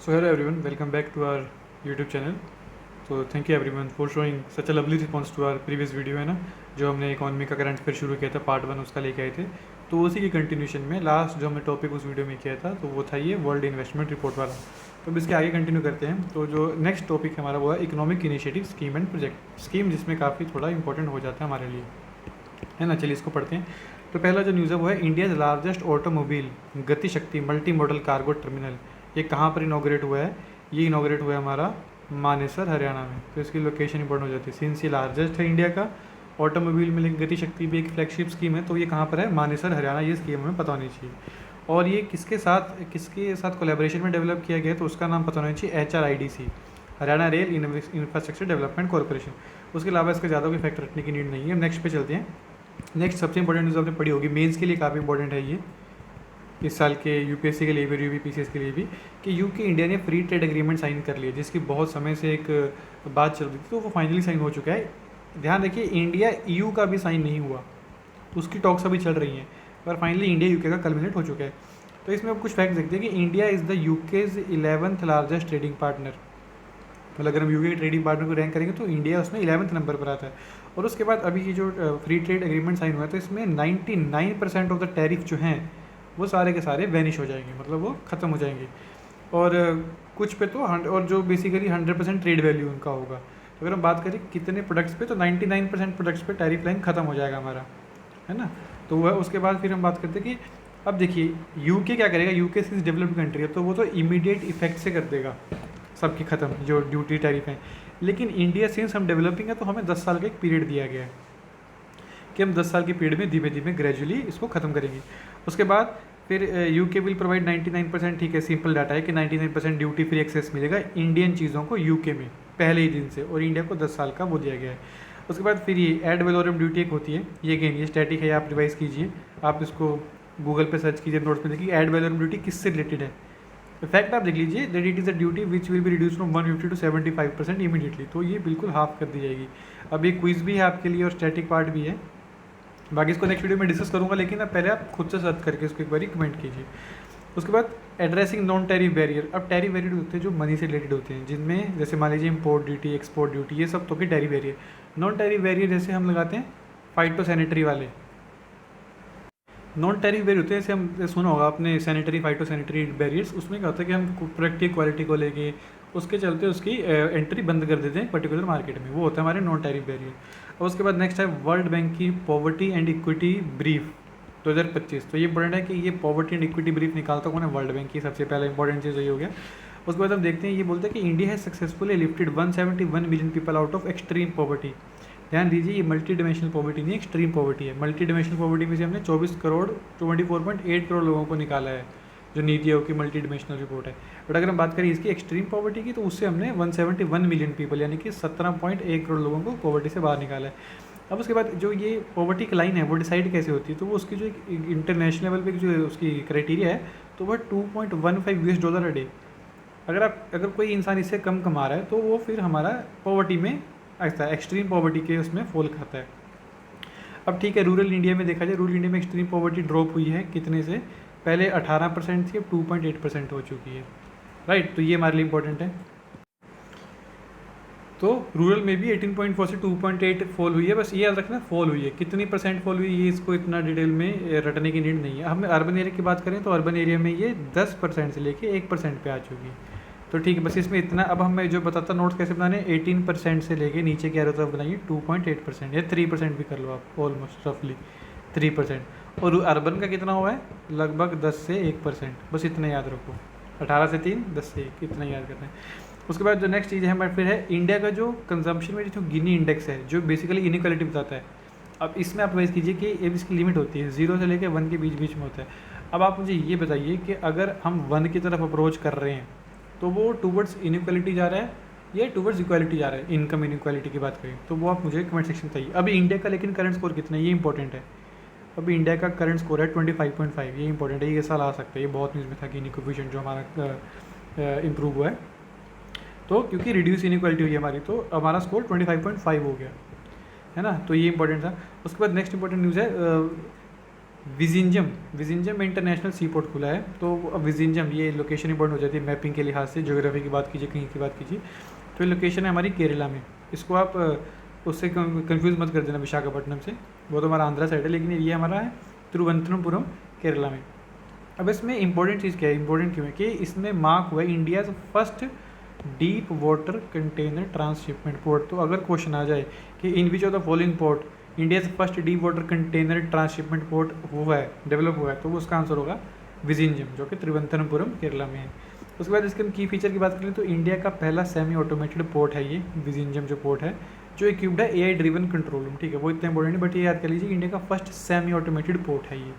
So hello everyone, welcome back to our YouTube channel. तो thank you everyone for showing such a lovely response to our previous video है ना, जो हमने economy का current affair शुरू किया था, पार्ट 1 उसका लेके आए थे। तो उसी की कंटिन्यूशन में लास्ट जो हमने टॉपिक उस वीडियो में किया था तो वो था ये वर्ल्ड इन्वेस्टमेंट रिपोर्ट वाला। तो अब इसके आगे कंटिन्यू करते हैं। तो जो नेक्स्ट टॉपिक है हमारा वो है economic initiative scheme and project scheme, जिसमें काफ़ी थोड़ा इंपॉर्टेंट हो जाता है हमारे लिए, है ना। चलिए इसको पढ़ते हैं। तो पहला जो न्यूज़ है वो है इंडियाज़ लार्जेस्ट ऑटोमोबाइल गति शक्ति मल्टी मॉडल कार्गो टर्मिनल। ये कहाँ पर इनॉग्रेट हुआ है? ये इनॉग्रेट हुआ है हमारा मानेसर हरियाणा में। तो इसकी लोकेशन इंपॉर्टेंट हो जाती है। सिंस ये लार्जेस्ट है इंडिया का ऑटोमोबाइल में, लेकिन गति शक्ति भी एक फ्लैगशिप स्कीम है, तो ये कहाँ पर है? मानेसर हरियाणा। ये स्कीम हमें पता होनी चाहिए। और ये किसके साथ कोलैबोरेशन में डेवलप किया गया है? तो उसका नाम पता होना चाहिए, HRIDC, Haryana rail infrastructure development corporation. उसके अलावा इसका ज़्यादा कोई फैक्ट रखने की नीड नहीं है। नेक्स्ट पे चलते हैं। नेक्स्ट सबसे इंपॉर्टेंट न्यूज़ आपने पढ़ी होगी, मेंस के लिए काफ़ी इंपॉर्टेंट है ये, इस साल के यूपीएससी के लिए भी, यूपीपीसीएस के लिए भी, कि यूके इंडिया ने फ्री ट्रेड एग्रीमेंट साइन कर लिया, जिसकी बहुत समय से एक बात चल रही थी, तो वो फाइनली साइन हो चुका है। ध्यान रखिए, इंडिया ईयू का भी साइन नहीं हुआ, उसकी टॉक्स अभी चल रही हैं, पर फाइनली इंडिया यूके का कल्मिनेट हो चुका है। तो इसमें अब कुछ फैक्ट देखते हैं कि India is the UK's 11th largest trading partner. मतलब अगर हम यूके के ट्रेडिंग पार्टनर को रैंक करेंगे तो इंडिया उसमें 11th नंबर पर आता है। और उसके बाद अभी ये जो फ्री ट्रेड एग्रीमेंट साइन हुआ है, तो इसमें 99% ऑफ द टैरिफ जो हैं वो सारे के सारे वैनिश हो जाएंगे, मतलब वो ख़त्म हो जाएंगे। और कुछ पे तो और जो बेसिकली 100% ट्रेड वैल्यू उनका होगा। तो अगर हम बात करें कितने प्रोडक्ट्स पे, तो 99% प्रोडक्ट्स पे टैरिफ लाइन ख़त्म हो जाएगा हमारा, है ना। तो वह उसके बाद फिर हम बात करते हैं कि अब देखिए यूके क्या करेगा। यूके से डेवलप्ड कंट्री है, तो वो तो इमीडिएट इफेक्ट से कर देगा सबकी ख़त्म जो ड्यूटी टैरिफ हैं। लेकिन इंडिया सिंस हम डेवलपिंग है, तो हमें 10 साल का एक पीरियड दिया गया है कि हम 10 साल के पीरियड में धीमे धीमे ग्रेजुअली इसको ख़त्म करेंगे। उसके बाद फिर यूके विल प्रोवाइड 99%, ठीक है, सिंपल डाटा है कि 99% ड्यूटी फ्री एक्सेस मिलेगा इंडियन चीज़ों को यूके में पहले ही दिन से, और इंडिया को 10 साल का वो दिया गया है। उसके बाद फिर ये एड वैलोरम ड्यूटी एक होती है, ये अगेन ये स्टैटिक है, आप रिवाइज कीजिए, आप इसको गूगल पे सर्च कीजिए, नोट्स में देखिए एड वैलोरम ड्यूटी किससे रिलेटेड है। फैक्ट आप देख लीजिए, that it is a duty which will be reduce from 150 to 75% immediately. तो ये बिल्कुल हाफ कर दी जाएगी। अब एक क्विज भी है आपके लिए और स्टैटिक पार्ट भी है, बाकी इसको नेक्स्ट वीडियो में डिस्कस करूंगा, लेकिन अब पहले आप खुद से सर्च करके इसको एक बार कमेंट कीजिए। उसके बाद एड्रेसिंग नॉन टैरिफ बैरियर। अब टैरिफ बैरियर होते हैं जो मनी से रिलेटेड होते हैं, जिनमें जैसे मान लीजिए इम्पोर्ट ड्यूटी, एक्सपोर्ट ड्यूटी, ये सब तो कि tariff barrier. Non tariff barrier जैसे हम लगाते हैं फाइटोसैनिटरी वाले, नॉन टैरिफ बैरियर होते हैं, जैसे हम सुना होगा आपने सैनिटरी फाइटोसैनिटरी बैरियर्स। उसमें क्या होता है कि हम प्रोडक्ट की क्वालिटी को लेके उसके चलते उसकी एंट्री बंद कर देते हैं पर्टिकुलर मार्केट में, वो होता है हमारे नॉन टैरिफ बैरियर। और उसके बाद नेक्स्ट है वर्ल्ड बैंक की पॉवर्टी एंड इक्विटी ब्रीफ 2025। तो ये इंपॉर्टेंट है कि ये पॉवर्टी एंड इक्विटी ब्रीफ निकालता कौन है? वर्ल्ड बैंक की। सबसे पहला इंपॉर्टेंट चीज़ ये हो गया। उसके बाद हम देखते हैं, ये बोलते हैं कि इंडिया है successfully lifted 171 million people out of extreme poverty. ध्यान दीजिए, ये मल्टी डिमेंशनल पॉवर्टी नहीं, एक्सट्रीम पॉवर्टी है। मल्टी डिमेंशनल पॉवर्टी में से हमने 24 करोड़ 24.8 करोड़ लोगों को निकाला है, जो नीति आयोग की मल्टी डिमेंशनल रिपोर्ट है। बट अगर हम बात करें इसकी एक्सट्रीम पॉवर्टी की, तो उससे हमने 171 मिलियन पीपल यानी कि 17.1 करोड़ लोगों को पॉवर्टी से बाहर निकाला है। अब उसके बाद जो ये पॉवर्टी की लाइन है वो डिसाइड कैसे होती है? तो वो उसकी जो इंटरनेशनल लेवल पे जो उसकी क्राइटेरिया है, तो वह $2.15 अ डे। अगर कोई इंसान इससे कम कमा रहा है, तो वो फिर हमारा पॉवर्टी में ऐसा एक्सट्रीम पॉवर्टी के उसमें फॉल खाता है। अब ठीक है, रूरल इंडिया में देखा जाए, रूरल इंडिया में एक्सट्रीम पॉवर्टी ड्रॉप हुई है कितने से? पहले 18% थी, अब 2.8% हो चुकी है, राइट। तो ये हमारे लिए इंपॉर्टेंट है। तो रूरल में भी 18.4 से 2.8 फॉल हुई है, बस ये याद रखना फॉल हुई है, कितनी परसेंट फॉल हुई है ये इसको इतना डिटेल में रटने की नीड नहीं है। हम अर्बन एरिया की बात करें तो अर्बन एरिया में ये 10% से लेके 1% पे आ चुकी है। तो ठीक है, बस इसमें इतना। अब हमें जो बताता नोट्स कैसे बनाने, 18% से लेके नीचे की एरो तरफ बनाइए 2.8% या 3% भी कर लो आप, ऑलमोस्ट रफली 3%। और अर्बन का कितना हुआ है? लगभग 10 से 1%, बस इतना याद रखो। 18 से 3, 10 से 1, इतना याद करना है। उसके बाद जो नेक्स्ट चीज़ है हमारे फिर है इंडिया का जो कंजम्पशन में जो गिनी इंडेक्स है, जो बेसिकली इनइक्वालिटी बताता है। अब इसमें आप वाइज कीजिए कि ये इसकी लिमिट होती है 0 से लेकर 1 के बीच बीच में होता है। अब आप मुझे ये बताइए कि अगर हम 1 की तरफ अप्रोच कर रहे हैं, तो वो टूवर्ड्स इनइक्वालिटी जा रहा है या टूवर्ड्स इक्वालिटी जा रहा है? इनकम इनइक्वालिटी की बात करें तो वो आप मुझे कमेंट सेक्शन बताइए। अभी इंडिया का लेकिन करंट स्कोर कितना है, ये इंपॉर्टेंट है। अभी इंडिया का करंट स्कोर है 25.5, ये इंपॉर्टेंट है, ये साल आ सकता है। ये बहुत न्यूज़ में था कि इनइक्विशन जो हमारा इम्प्रूव हुआ है, तो क्योंकि रिड्यूस इनइक्वालिटी हुई है हमारी, तो हमारा स्कोर 25.5 हो गया, है ना। तो ये इंपॉर्टेंट था। उसके बाद नेक्स्ट इंपॉर्टेंट न्यूज़ है विजिंजम, विजिंजम इंटरनेशनल सी पोर्ट खुला है। तो अब विजिंजम ये लोकेशन इंपॉर्टेंट हो जाती है मैपिंग के लिहाज से, ज्योग्राफी की बात कीजिए, कहीं की बात कीजिए, तो ये लोकेशन है हमारी केरला में। इसको आप उससे कंफ्यूज मत कर देना विशाखापट्टनम से, वो तो हमारा आंध्रा साइड है, लेकिन ये हमारा है तिरुवनंतपुरम केरला में। अब इसमें इंपॉर्टेंट चीज़ क्या है, इंपॉर्टेंट क्यों है कि इसमें मार्क हुआ है India first deep water container transshipment port. तो अगर क्वेश्चन आ जाए कि in which of the following port India first deep water container transshipment port हुआ है, डेवलप हुआ है, तो उसका आंसर होगा विजिंजम, जो कि तिरुवनंतपुरम केरला में है। उसके बाद इसके हम की फीचर की बात करें तो इंडिया का पहला सेमी ऑटोमेटेड पोर्ट है ये विजिंजम जो पोर्ट है, जो इक्विप्ड है AI ड्रिवन कंट्रोल रूम। ठीक है, वो इतना इंपॉर्टेंट है, बट ये याद कर लीजिए इंडिया का फर्स्ट सेमी ऑटोमेटेड पोर्ट है ये,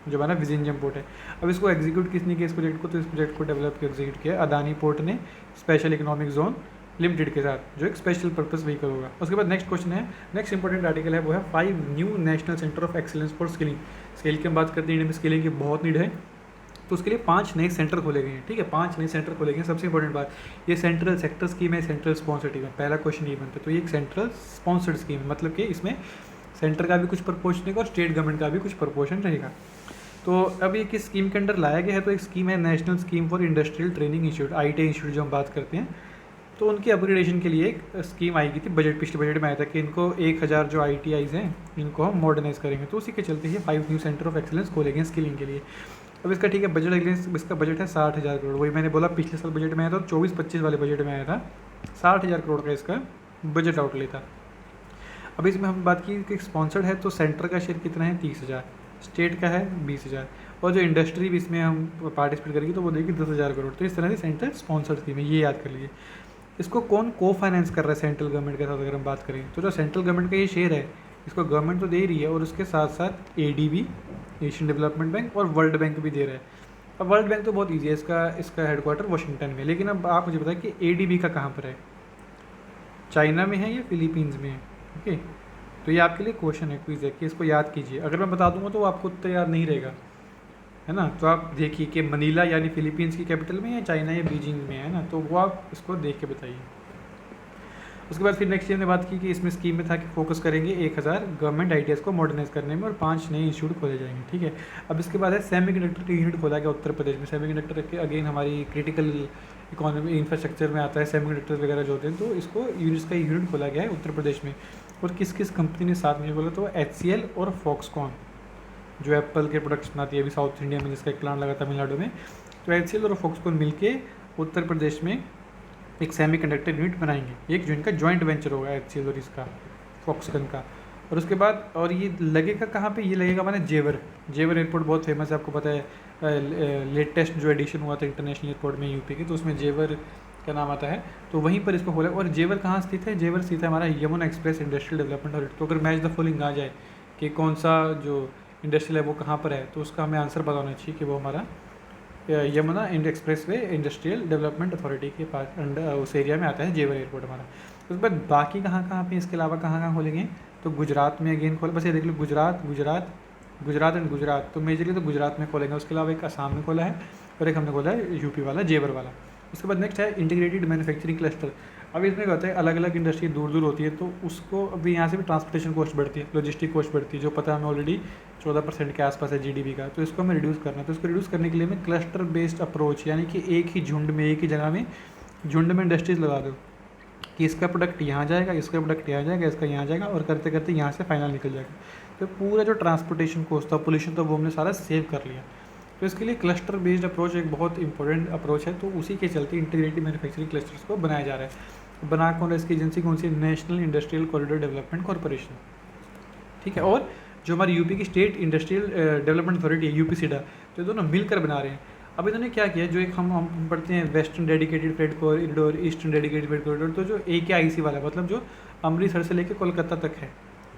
जो हमारा विजिंजम पोर्ट है। अब इसको एग्जीक्यूट किसने किया इस प्रोजेक्ट को, तो इस प्रोजेक्ट को डेवलप किया एग्जीक्यूट किया अदानी पोर्ट ने स्पेशल इकोनॉमिक जोन लिमिटेड के साथ, जो एक स्पेशल पर्पस व्हीकल होगा। उसके बाद नेक्स्ट क्वेश्चन है, नेक्स्ट इंपॉर्टेंट आर्टिकल है वो है 5 new national centre of excellence for skilling. Skill की हम बात करते हैं, इंडिया में स्किलिंग की बहुत नीड है, तो उसके लिए 5 नए सेंटर खोले गए हैं। ठीक है, 5 नए सेंटर खोले गए हैं। सबसे इंपॉर्टेंट बात, ये सेंट्रल सेक्टर स्कीम है, सेंट्रल स्पॉन्सर्ड स्कीम है। पहला क्वेश्चन ये बनता है, तो ये एक सेंट्रल स्पॉन्सर्ड स्कीम है, मतलब कि इसमें सेंटर का भी कुछ प्रपोर्शन रहेगा और स्टेट गवर्नमेंट का भी कुछ प्रपोर्शन रहेगा। तो अब ये किस स्कीम के अंडर लाया गया है, तो एक स्कीम है national scheme for industrial training institute, ITI institute जो हम बात करते हैं, तो उनकी अपग्रेडेशन के लिए एक स्कीम आई गई थी बजट, पिछले बजट में आया था कि इनको 1000 जो ITIs हैं इनको हम मॉडर्नाइज करेंगे। तो उसी के चलते ये 5 न्यू सेंटर ऑफ एक्सीलेंस खोले गए स्किलिंग के लिए। अब इसका ठीक है बजट, इसका बजट है 60,000 करोड़। वही मैंने बोला पिछले साल बजट में आया था, 24-25 वाले बजट में आया था, 60,000 करोड़ का इसका बजट आउटले था। अब इसमें हम बात की कि स्पॉन्सर्ड है तो सेंटर का शेयर कितना है, 30,000, स्टेट का है 20,000, और जो इंडस्ट्री भी इसमें हम पार्टिसिपेट करेगी तो वो देगी 10,000 करोड़। तो इस तरह से सेंटर स्पॉन्सर्ड स्कीम है, ये याद कर लीजिए। इसको कौन को फाइनेंस कर रहा है सेंट्रल गवर्नमेंट के साथ अगर हम बात करें, तो जो सेंट्रल गवर्नमेंट का ये शेयर है इसको गवर्नमेंट तो दे रही है, और उसके साथ साथ ADB, एशियन डेवलपमेंट बैंक, और वर्ल्ड बैंक भी दे रहा है। अब वर्ल्ड बैंक तो बहुत ईजी है, इसका हेडक्वार्टर वाशिंगटन में, लेकिन अब आप मुझे बताएं कि ADB का कहाँ पर है, चाइना में है या फिलीपींस में है। ओके, तो ये आपके लिए क्वेश्चन है, क्विज है कि इसको याद कीजिए। अगर मैं बता दूंगा तो आपको उतना याद नहीं रहेगा, है ना। तो आप देखिए कि मनीला यानी फिलीपींस की कैपिटल में, या चाइना या बीजिंग में, है ना, तो वो आप इसको देख के बताइए। उसके बाद फिर नेक्स्ट हमने बात की कि इसमें स्कीम में था कि फोकस करेंगे 1000 गवर्नमेंट ITIs को मॉडर्नाइज करने में, और 5 नए इंस्टीट्यूट खोले जाएंगे। ठीक है, अब इसके बाद है सेमीकंडक्टर यूनिट खोला गया उत्तर प्रदेश में। सेमीकंडक्टर के अगेन हमारी क्रिटिकल इकोनॉमी इंफ्रास्ट्रक्चर में आता है सेमीकंडक्टर वगैरह जो होते हैं, तो इसको यूनिट्स का यूनिट खोला गया है उत्तर प्रदेश में। और किस किस कंपनी ने साथ में बोला, तो HCL और फॉक्सकॉन जो एप्पल के प्रोडक्ट्स बनाती है अभी साउथ इंडिया में, जिसका एक प्लांट लगा तमिलनाडु में, तो HCL और फॉक्सकॉन मिलके उत्तर प्रदेश में एक सेमीकंडक्टर यूनिट बनाएंगे, एक जो इनका जॉइंट वेंचर होगा HCL और इसका फॉक्सकॉन का। और उसके बाद, और ये लगेगा कहाँ पे, ये लगेगा हमारे जेवर एयरपोर्ट बहुत फेमस है, आपको पता है, लेटेस्ट जो एडिशन हुआ था इंटरनेशनल एयरपोर्ट में यूपी के, तो उसमें जेवर का नाम आता है, तो वहीं पर इसको खोला। और जेवर कहाँ स्थित है, जेवर स्थित है हमारा Yamuna express industrial development authority. तो अगर मैच द फॉलोइंग आ जाए कि कौन सा जो इंडस्ट्रियल है वो कहाँ पर है, तो उसका हमें आंसर पता होना चाहिए कि वो हमारा Yamuna express way industrial development authority के पास उस एरिया में आता है जेवर एयरपोर्ट हमारा। उसके बाद बाकी कहाँ पे, इसके अलावा कहाँ खोलेंगे, तो गुजरात में अगेन खोले, बस ये देख लो गुजरात एंड गुजरात, तो मेजरली तो गुजरात में खोलेंगे। उसके अलावा एक असम में खोला है, और एक हमने खोला है यूपी वाला, जेवर वाला। उसके बाद नेक्स्ट है इंटीग्रेटेड मैन्युफैक्चरिंग क्लस्टर। अब इसमें क्या होता है, अलग अलग इंडस्ट्री दूर दूर होती है, तो उसको अभी यहाँ से भी ट्रांसपोर्टेशन कॉस्ट बढ़ती है, लॉजिस्टिक कॉस्ट बढ़ती है, जो पता है हमें ऑलरेडी 14% के आसपास है GDP का, तो इसको हमें रिड्यूस करना है। तो इसको रिड्यूस करने के लिए हमें क्लस्टर बेस्ड अप्रोच, यानी कि एक ही झुंड में, एक ही जगह में झुंड में इंडस्ट्रीज लगा दो कि इसका प्रोडक्ट यहाँ जाएगा, इसका प्रोडक्ट यहाँ जाएगा, इसका यहाँ जाएगा, और करते करते यहाँ से फाइनल निकल जाएगा। तो पूरा जो ट्रांसपोर्टेशन कॉस्ट था, पोल्यूशन था, वो हमने सारा सेव कर लिया। तो इसके लिए क्लस्टर बेस्ड अप्रोच एक बहुत इंपॉर्टेंट अप्रोच है, तो उसी के चलते इंटीग्रेटेड मैन्युफैक्चरिंग क्लस्टर्स को बनाया जा रहा है। बना कौन है, इसकी एजेंसी कौन सी, national industrial corridor development corporation. ठीक है, और जो हमारी यूपी की स्टेट इंडस्ट्रियल डेवलपमेंट अथॉरिटी है, UPSIDA, तो ये दोनों मिलकर बना रहे हैं। अब इन्होंने क्या किया, जो एक हम पढ़ते हैं western dedicated freight corridor, eastern dedicated freight corridor, तो जो AKIC वाला, मतलब जो अमृतसर से लेकर कोलकाता तक है,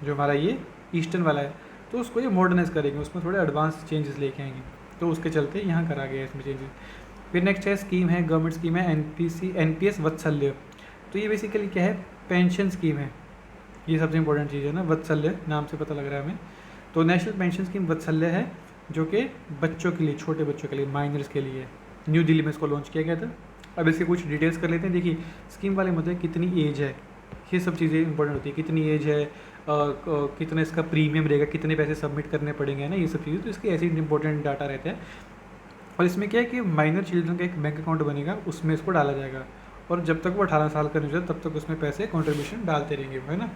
जो हमारा ये ईस्टर्न वाला है, तो उसको ये मॉडर्नाइज करेंगे, उसमें थोड़े एडवांस चेंजेस लेके आएंगे, तो उसके चलते यहाँ करा गया इसमें चेंजेस। फिर नेक्स्ट है स्कीम है, गवर्नमेंट स्कीम है NPS वत्सल्य। तो ये बेसिकली क्या है, पेंशन स्कीम है, ये सबसे इंपॉर्टेंट चीज़ है ना, वत्सल्य नाम से पता लग रहा है हमें। तो नेशनल पेंशन स्कीम वत्सल्य है, जो कि बच्चों के लिए, छोटे बच्चों के लिए, माइनर्स के लिए, न्यू दिल्ली में इसको लॉन्च किया गया था। अब इसके कुछ डिटेल्स कर लेते हैं। देखिए, स्कीम वाले मतलब कितनी एज है, ये सब चीज़ें इंपॉर्टेंट होती है, कितनी एज है, कितना इसका प्रीमियम रहेगा, कितने पैसे सबमिट करने पड़ेंगे, है ना, ये सब चीज़ें। तो इसके ऐसे इंपॉर्टेंट डाटा रहते हैं। और इसमें क्या है कि माइनर चिल्ड्रन का एक बैंक अकाउंट बनेगा, उसमें इसको डाला जाएगा, और जब तक वो 18 साल का नहीं हो जाता तब तक उसमें पैसे कॉन्ट्रीब्यूशन डालते रहेंगे, है ना।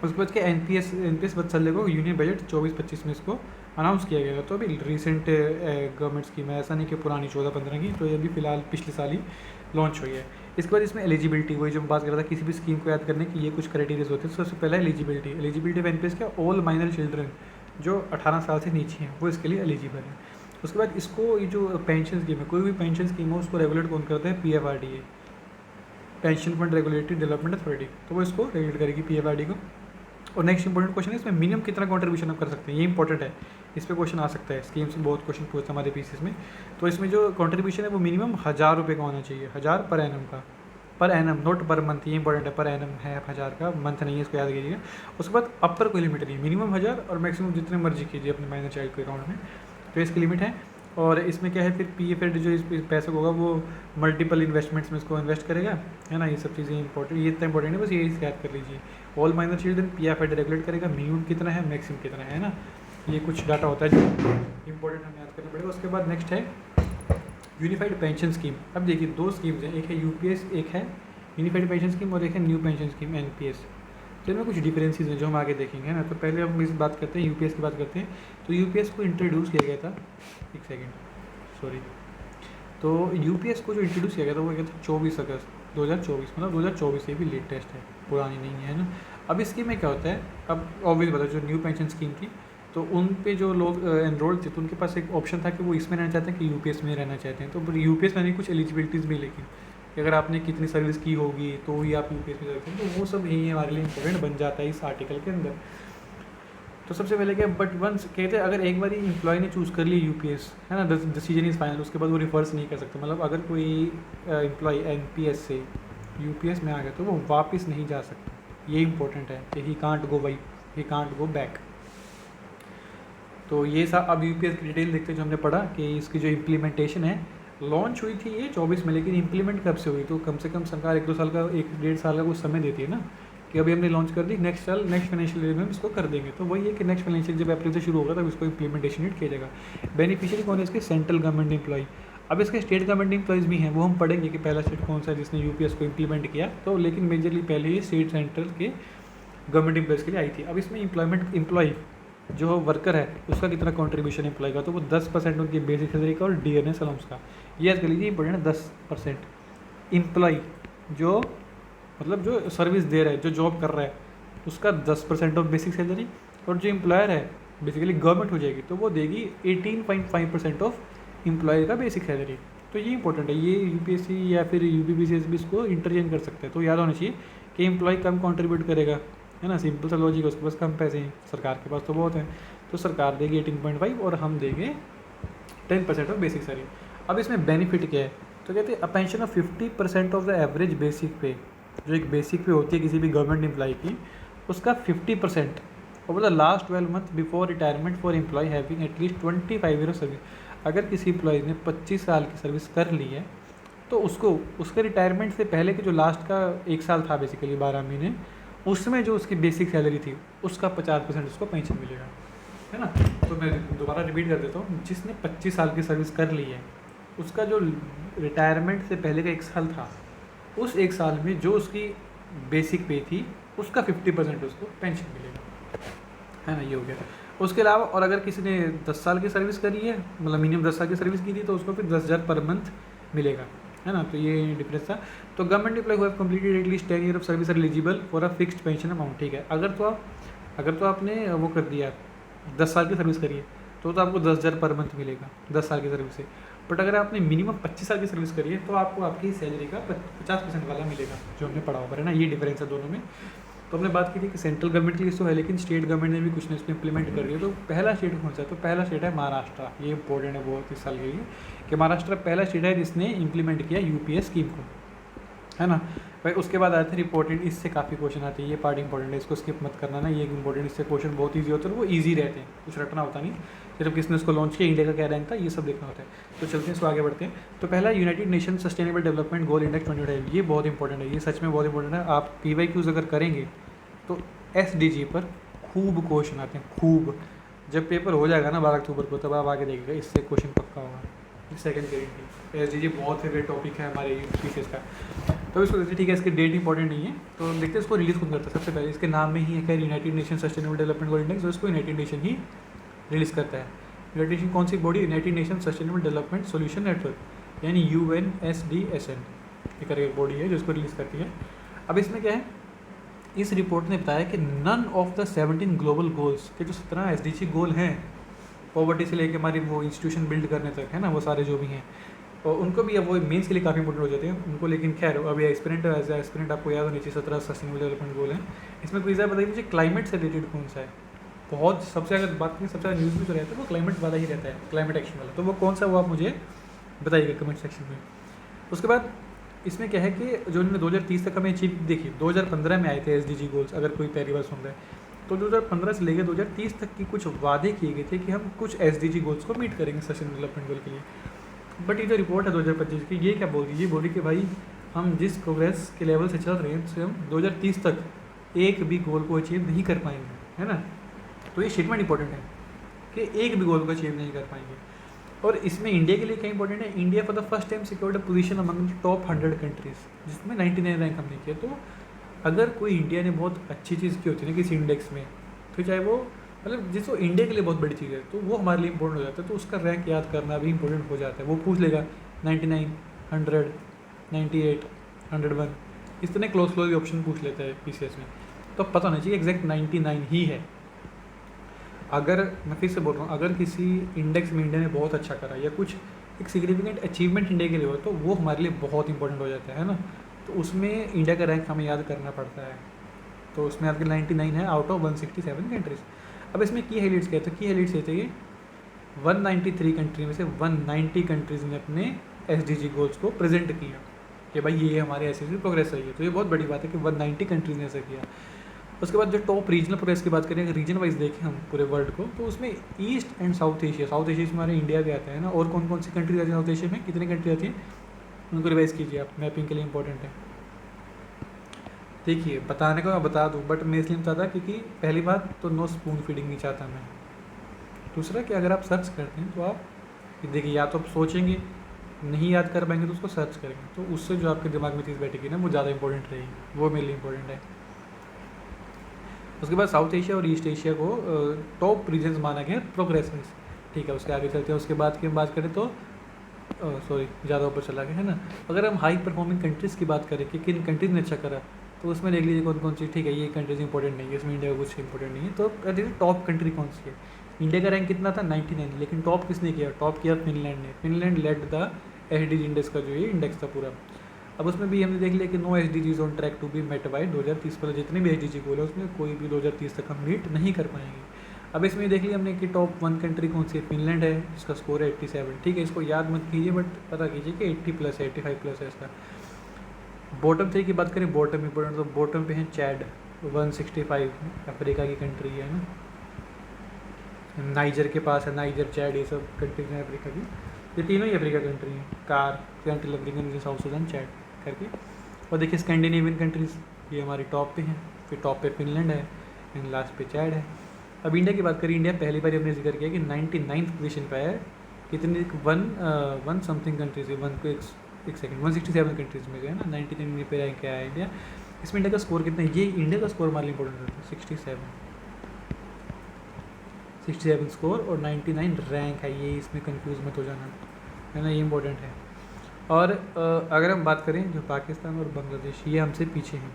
उसके बाद क्या एनपीएस वत्सल्य को यूनियन बजट 24-25 में इसको अनाउंस किया गया था। तो अभी रिसेंट गवर्नमेंट स्कीम है, ऐसा नहीं कि पुरानी 14-15 की, तो ये अभी फिलहाल पिछले साल ही लॉन्च हुई है। इसके बाद इसमें एलिजिबिलिटी, वही जो हम बात कर रहा था किसी भी स्कीम को याद करने की, ये कुछ क्राइटेरियाज होते हैं। सबसे पहला एलिजिबिलिटी ऑफ एनपीएस क्या, ऑल माइनर चिल्ड्रन जो 18 साल से नीचे हैं वो इसके लिए एलिजिबल है। उसके बाद इसको ये जो पेंशन स्कीम है, कोई भी पेंशन स्कीम हो उसको रेगुलेट कौन करता है, PFRDA, pension fund regulatory development authority, तो वो इसको रेगुलेट करेगी पीएफआरडी को। और नेक्स्ट इंपॉर्टेंट क्वेश्चन है इसमें मिनिमम कितना कंट्रीब्यूशन आप कर सकते हैं, ये इंपॉर्टेंट है, इस पर क्वेश्चन आ सकता है, स्कीम से बहुत क्वेश्चन पूछता है हमारे पीसीएस में। तो इसमें जो कंट्रीब्यूशन है वो मिनिमम 1000 रुपये का होना चाहिए, 1000 पर एनम का, per annum note per month, ये इंपॉर्टेंट है, पर एनम है 1000 का, मंथ नहीं है, इसको याद कीजिएगा। उसके बाद अपर कोई लिमिट नहीं है, मिनिमम 1000 और मैक्सिमम जितने मर्जी कीजिए अपने माइनर चाइल्ड के अकाउंट में, तो इसकी लिमिट है। और इसमें क्या है फिर पीएफआरडी जो इस पैसे होगा वो मल्टीपल इन्वेस्टमेंट्स में इसको इन्वेस्ट करेगा, है ना, ये सब चीज़ें इंपॉर्टेंट, ये इतना इंपॉर्टेंट है, बस ये याद कर लीजिए। ऑल माइनर चिल्ड्रन पीएफआरडी रेगुलेट करेगा, मिनिमम कितना है, मैक्सिमम कितना है ना, ये कुछ डाटा होता है जो इंपॉर्टेंट हमें याद करना पड़ेगा। उसके बाद नेक्स्ट है यूनिफाइड पेंशन स्कीम। अब देखिए दो स्कीम्स हैं, एक है यूपीएस, एक है यूनिफाइड पेंशन स्कीम, और एक है न्यू पेंशन स्कीम एनपीएस। तो इनमें कुछ डिफरेंसेस हैं जो हम आगे देखेंगे, है ना। तो पहले हम इस बात करते हैं यूपीएस की बात करते हैं। तो यूपीएस को इंट्रोड्यूस किया गया था, एक सेकेंड सॉरी, तो यूपीएस को जो इंट्रोड्यूस किया गया था वो क्या था, 24 अगस्त 2024, मतलब 2024 से भी लेटेस्ट है, पुरानी नहीं है ना। अब इस स्कीम में क्या होता है, अब ऑब्वियस बता, जो न्यू पेंशन स्कीम थी तो उन पे जो लोग एनरोल थे तो उनके पास एक ऑप्शन था कि वो इसमें रहना चाहते हैं कि यूपीएस में रहना चाहते हैं। तो यूपीएस में नहीं, कुछ एलिजिबिलिटीज़ भी, लेकिन कि अगर आपने कितनी सर्विस की होगी तो ही आप यूपीएस में जा सकते हैं, तो वो सब यही हमारे लिए इंपॉर्टेंट बन जाता है इस आर्टिकल के अंदर। तो सबसे पहले क्या, बट वंस कहते हैं अगर एक बार एम्प्लॉय ने चूज़ कर लिया यूपीएस, है ना, डिसीजन इज़ फाइनल, उसके बाद वो रिवर्स नहीं कर सकता। मतलब अगर कोई एम्प्लॉय एनपीएस से यूपीएस में आ गया तो वो वापस नहीं जा सकता, ये इंपॉर्टेंट है कि ही कांट गो बैक। तो ये अब यूपीएस की डिटेल देखते हैं जो हमने पढ़ा कि इसकी जो इम्प्लीमेंटेशन है, लॉन्च हुई थी ये 24 में, लेकिन इम्प्लीमेंट कब से हुई, तो कम से कम सरकार 1-2 साल का, 1-1.5 साल का कुछ समय देती है ना, कि अभी हमने लॉन्च कर दी, नेक्स्ट फाइनेंशियल ईयर में हम इसको कर देंगे। तो वही है कि नेक्स्ट फाइनेंशियल जब अप्रैल से शुरू होगा तब इसको इम्प्लीमेंटेशन किया जाएगा। बेनिफिशियरी कौन है इसके, सेंट्रल गवर्नमेंट एम्प्लॉय। अब इसके स्टेट गवर्नमेंट एम्प्लॉयज़ भी हैं, वो हम पढ़ेंगे कि पहला स्टेट कौन सा है जिसने यूपीएस को इम्प्लीमेंट किया। तो लेकिन मेजरली पहले ये स्टेट सेंट्रल के गवर्नमेंट एम्प्लॉयज़ के लिए आई थी। अब इसमें एम्प्लॉय जो वर्कर है उसका कितना कॉन्ट्रीब्यूशन एम्प्लॉय का, तो वो 10% उनकी बेसिक सैलरी का और डीएनएस अलाउंस का, ये याद कर लीजिए इंपॉर्टेंट है। 10% एम्प्लॉय जो मतलब जो सर्विस दे रहा है, जो जॉब कर रहा है, उसका 10% ऑफ बेसिक सैलरी, और जो एम्प्लॉयर है बेसिकली गवर्नमेंट हो जाएगी तो वो देगी 18.5% ऑफ एम्प्लॉय का बेसिक सैलरी। तो ये इंपॉर्टेंट है, ये यूपीएससी या फिर यूपीपीसीएस भी इसको इंटरचेंज कर सकते हैं। तो याद होना चाहिए कि एम्प्लॉय कम कंट्रीब्यूट करेगा, है ना, सिंपल सा लॉजिक है, उसके पास कम पैसे हैं, सरकार के पास तो बहुत हैं, तो सरकार देगी 18.5 और हम देंगे 10% ऑफ बेसिक सैलरी। अब इसमें बेनिफिट क्या है, तो कहते हैं a pension of 50% of the average basic पे, जो एक बेसिक पे होती है किसी भी गवर्नमेंट एम्प्लॉय की, उसका 50% over the last 12 month before retirement for employ having at least 25 year of service. अगर किसी एम्प्लॉय ने 25 साल की सर्विस कर ली है तो उसको उसके रिटायरमेंट से पहले के जो लास्ट का 1 साल था, बेसिकली 12 महीने, उसमें जो उसकी बेसिक सैलरी थी उसका 50% उसको पेंशन मिलेगा, है ना। तो मैं दोबारा रिपीट कर देता हूँ, जिसने 25 साल की सर्विस कर ली है उसका जो रिटायरमेंट से पहले का 1 साल था, उस 1 साल में जो उसकी बेसिक पे थी उसका 50% उसको पेंशन मिलेगा, है ना, ये हो गया। उसके अलावा और अगर किसी ने 10 साल की सर्विस करी है, मतलब मिनिमम 10 साल की सर्विस की थी, तो उसको फिर 10,000 पर मंथ मिलेगा, है ना। तो ये डिफरेंस था। तो government employ who have completed at least 10 year of service are eligible for a fixed pension amount, ठीक है। अगर तो आपने वो कर दिया 10 साल की सर्विस करी है तो आपको 10,000 पर मंथ मिलेगा 10 साल की सर्विस से। बट अगर आपने मिनिमम 25 साल की सर्विस करी है तो आपको आपकी सैलरी का 50% वाला मिलेगा, जो हमने पढ़ा होगा, है ना। ये डिफरेंस है दोनों में। तो हमने बात की थी कि सेंट्रल गवर्नमेंट के लिए तो है, लेकिन स्टेट गवर्नमेंट ने भी कुछ ना इसको इंप्लीमेंट कर रही है। तो पहला स्टेट कौन सा है, तो पहला स्टेट है महाराष्ट्र। ये इंपॉर्टेंट है बहुत इस साल के लिए कि महाराष्ट्र पहला स्टेट है जिसने इंप्लीमेंट किया यूपीएस स्कीम को, है ना भाई। उसके बाद आते हैं इंपॉर्टेंट, इससे काफ़ी क्वेश्चन आते हैं, ये पार्ट इंपॉर्टेंट है, इसको स्किप मत करना ना, ये इंपॉर्टेंट, इससे क्वेश्चन बहुत ईजी होते हैं, वो ईजी रहते हैं, कुछ रटना होता नहीं, सिर्फ किसने इसको लॉन्च किया, इंडिया का क्या रैंक था, ये सब देखना होता है। तो चलते हैं इसको आगे बढ़ते हैं। तो पहला United Nation sustainable development goal index 2025, ये बहुत इंपॉर्टेंट है, ये सच में बहुत इंपॉर्टेंट है। आप PYQs अगर करेंगे तो SDG पर खूब क्वेश्चन आते हैं, खूब। जब पेपर हो जाएगा ना 12 अक्टूबर को, तब आप आके देखिएगा, इससे क्वेश्चन पक्का होगा। सेकंड गारंटी SDG बहुत फेवरेट टॉपिक है हमारे पीसीएस का। तो इसको देखते ठीक है, इसकी डेट इंपॉर्टेंट नहीं है, तो देखते हैं इसको रिलीज़ कौन करता है। सबसे पहले इसके नाम में ही है, खैर United Nation sustainable development goal index, तो इसको यूनाइटेड नेशन ही रिलीज़ करता है। यूनाइटेड नेशन कौन सी body? United Nation sustainable development solution network, यानी UNSDSN, ये करके बॉडी है जो इसको रिलीज़ करती है। अब इसमें क्या है, इस रिपोर्ट ने बताया कि none of the 17 global goals के जो 17 SDG गोल हैं, पॉवर्टी से लेके हमारी वो इंस्टीट्यूशन बिल्ड करने तक है ना, वो सारे जो भी हैं, और उनको भी अब वो मेंस के लिए काफ़ी इंपॉर्टेंट हो जाते हैं उनको। लेकिन खैर अभी एक्सपेरिमेंट एज एक्सपेरिमेंट आपको याद होनी चाहिए, 17 सस्टेनेबल डेवलपमेंट गोल हैं। इसमें कोई बताइए मुझे, क्लाइमेट से रिलेटेड कौन सा है? बहुत सबसे अगर बात करें, सबसे ज़्यादा न्यूज़ में जो रहता है वो क्लाइमेट वाला ही रहता है, क्लाइमेट एक्शन वाला। तो वो कौन सा, वो आप मुझे बताइएगा कमेंट सेक्शन में। उसके बाद इसमें क्या है कि जो उन्होंने 2030 तक हमें अचीव, देखिए 2015 में आए थे SDG गोल्स, अगर कोई पहली बार सुन रहा है तो 2015 से लेकर 2030 तक की कुछ वादे किए गए थे कि हम कुछ SDG गोल्स को मीट करेंगे सस्टेनेबल डेवलपमेंट गोल के लिए। बट ये जो रिपोर्ट है 2025 की, ये क्या बोल रही है? ये बोल रही कि भाई हम जिस प्रोग्रेस के लेवल से चल रहे हैं उससे हम 2030 तक एक भी गोल को अचीव नहीं कर पाएंगे, है ना। तो ये स्टेटमेंट इंपॉर्टेंट है कि एक भी गोल को अचीव नहीं कर पाएंगे। और इसमें इंडिया के लिए क्या इंपॉर्टेंट है, India for the first time secured a position among the top 100 countries, जिसमें 99 रैंक हमने किया। तो अगर कोई इंडिया ने बहुत अच्छी चीज़ की होती है ना किसी इंडेक्स में, तो चाहे वो मतलब जिसको इंडिया के लिए बहुत बड़ी चीज़ है, तो वो हमारे लिए इंपॉर्टेंट हो जाता है, तो उसका रैंक याद करना भी इंपॉर्टेंट हो जाता है। वो पूछ लेगा 99, 100, 98, 101, इस तरह क्लोज ऑप्शन पूछ लेता है पीसीएस में। तो पता होना चाहिए एग्जैक्ट 99 ही है। अगर मैं फिर से बोल रहा हूँ, अगर किसी इंडेक्स में इंडिया ने बहुत अच्छा करा या कुछ एक सिग्निफिकेंट अचीवमेंट इंडिया के लिए हो, तो वो हमारे लिए बहुत इंपॉर्टेंट हो जाता है ना। तो उसमें इंडिया का रैंक हमें याद करना पड़ता है। तो उसमें आपके 99 है आउट ऑफ 167 कंट्रीज़। अब इसमें की हाइलाइट्स क्या है, तो की हाइलाइट्स ये थे कि 193 कंट्री में से 190 कंट्रीज़ ने अपने SDG गोल्स को प्रेजेंट किया कि भाई ये हमारे ऐसे प्रोग्रेस रही है। तो ये बहुत बड़ी बात है कि 190 कंट्रीज़ ने ऐसा किया। उसके बाद जो टॉप रीजनल प्रोग्रेस की बात करें, अगर रीजन वाइज देखें हम पूरे वर्ल्ड को, तो उसमें ईस्ट एंड साउथ एशिया में हमारे इंडिया भी आता है ना। और कौन कौन सी कंट्री आती है साउथ एशिया में, कितनी कंट्री आती है, उनको रिवाइज कीजिए आप, मैपिंग के लिए इंपॉर्टेंट है। देखिए बताने को मैं बता दूँ, बट मैं इसलिए बताता क्योंकि पहली बात तो नो स्पून फीडिंग नहीं चाहता मैं। दूसरा कि अगर आप सर्च करते हैं तो आप देखिए, या तो आप सोचेंगे नहीं याद कर पाएंगे तो उसको सर्च करेंगे, तो उससे जो आपके दिमाग में चीज़ बैठेगी ना वो ज़्यादा इंपॉर्टेंट रहेगी, वो मेरे लिए इंपॉर्टेंट है। उसके बाद साउथ एशिया और ईस्ट एशिया को टॉप रीजन्स माना गया प्रोग्रेस वाइज, ठीक है। उसके आगे चलते हैं, उसके बाद की हम बात करें तो सॉरी ज़्यादा ऊपर चला गया है ना। अगर हम हाई परफॉर्मिंग कंट्रीज़ की बात करें कि किन कंट्रीज़ ने अच्छा करा, तो उसमें देख लीजिए कौन कौन सी, ठीक है ये कंट्रीज़ इंपॉर्टेंट नहीं है, इसमें इंडिया का कुछ इंपॉर्टेंट नहीं है। तो देखिए टॉप कंट्री कौन सी है। इंडिया का रैंक कितना था 99, लेकिन टॉप किसने किया, टॉप किया फिनलैंड ने। Finland led the SDG index का जो ये इंडेक्स था पूरा। अब उसमें भी हमने देख लिया कि no SDGs on track to be met by 2030 पर, जितने भी SDG गोल है उसमें कोई भी 2030 तक हम मीट नहीं कर पाएंगे। अब इसमें देख लिया हमने कि टॉप 1 कंट्री कौन सी है, फिनलैंड है, जिसका स्कोर है 87, ठीक है। इसको याद मत कीजिए बट पता कीजिए कि 80+ है, 85+ है इसका। बॉटम 3 की बात करें, बॉटम इंपॉर्टेंट, तो बॉटम पे है चैड 165, अफ्रीका की कंट्री है ना। नाइजर के पास है, नाइजर, चैड, ये सब कंट्रीज हैं अफ्रीका की। ये तीनों ही अफ्रीका कंट्री हैं, car, central African region, south Sudan, Chad करके। और देखिए स्कैंडिनेवियन कंट्रीज़ ये हमारी टॉप पे हैं, फिर टॉप पे फिनलैंड है, एंड लास्ट पे चैड है। अब इंडिया की बात करें, इंडिया पहली बार हमने जिक्र किया कि 99th पोजीशन पे है, कितनी वन समथिंग कंट्रीज है, 167 कंट्रीज़ में गए ना, 99 पे रैंक आया इंडिया। इसमें इंडिया का स्कोर कितना है, ये इंडिया का स्कोर हमारे लिए इंपॉर्टेंट होता है, 67 स्कोर और 99 रैंक है, ये इसमें कंफ्यूज मत हो जाना, है ना, ये इंपॉर्टेंट है। और अगर हम बात करें जो पाकिस्तान और बांग्लादेश, ये हमसे पीछे हैं,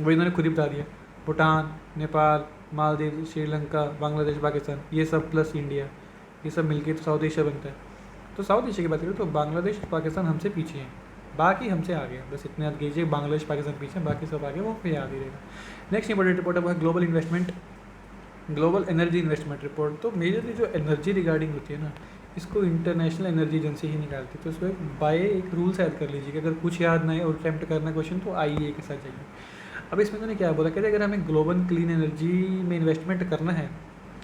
वो इन्होंने खुद ही बता दिया। भूटान, नेपाल, मालदीव, श्रीलंका, बांग्लादेश, पाकिस्तान, ये सब प्लस इंडिया, ये सब मिलके तो साउथ एशिया बनता है। तो साउथ एशिया की बात करें तो बांग्लादेश और पाकिस्तान हमसे पीछे हैं, बाकी हमसे आगे हैं, बस इतने याद कीजिए, बांग्लादेश पाकिस्तान पीछे, बाकी सब आगे, वो फिर याद ही रहेगा। नेक्स्ट इंपॉर्टेंट रिपोर्ट है वो है ग्लोबल एनर्जी इन्वेस्टमेंट रिपोर्ट। तो मेजरली जो एनर्जी रिगार्डिंग होती है ना, इसको इंटरनेशनल एनर्जी एजेंसी ही निकालती है। तो इसको बाय एक रूल से याद कर लीजिए कि अगर कुछ याद ना है और अटैम्प्ट करना क्वेश्चन तो IEA के साथ चाहिए। अब इसमें उन्होंने क्या बोला, कहते अगर हमें ग्लोबल क्लीन एनर्जी में इन्वेस्टमेंट करना है